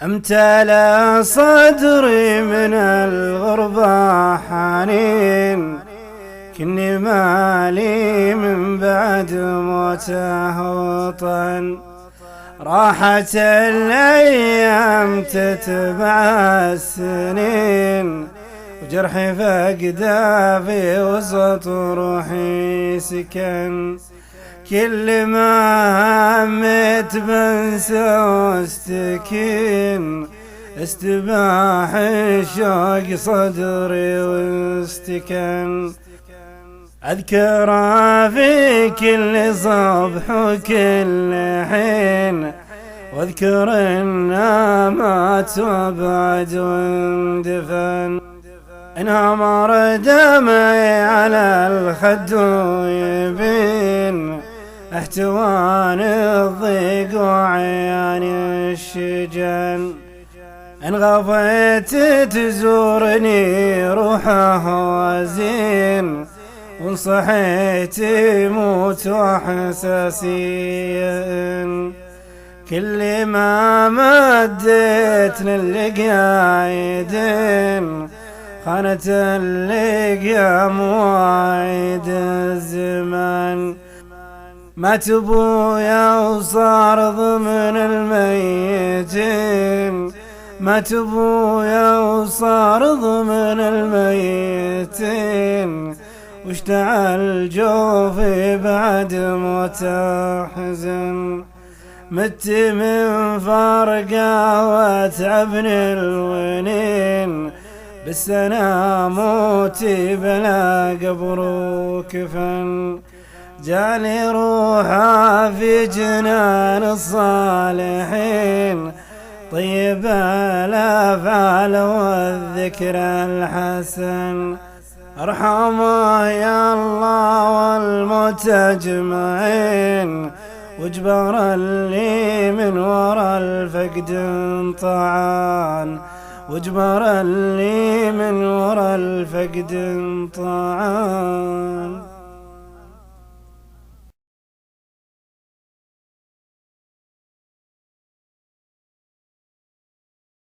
امتلأ صدري من الغربة حنين، كني مالي من بعد موته وطن. راحت الأيام تتبع السنين، وجرحي فقده في وسط روحي سكن. كل ما همت بنسى واستكين، استباح الشوق صدري واستكن. أذكره في كل صبح وكل حين، واذكر إنه مات وبعد واندفن. انهمر دمعي على الخد ويبين احتوان الضيق وعيان الشجن. إن غفيت تزورني روحه وزين، وإن صحيت يموت وحساسين. كل ما مديت للقيا يدين، خانت اللقيا مواعيد الزمان. مات ابويا وصار ضمن الميتين، مات ابويا وصار ضمن الميتين. واشتعل جوفي بعد موته حزن. مت من فرقه وتعبني الونين، بالسنة موتي بلا قبر وكفن. جالي روحه في جنان الصالحين، طيب الافعال والذكر الحسن. ارحمه يا الله والموت اجمعين، واجبر اللي من ورا الفقد انطعان، واجبر اللي من ورا الفقد انطعان.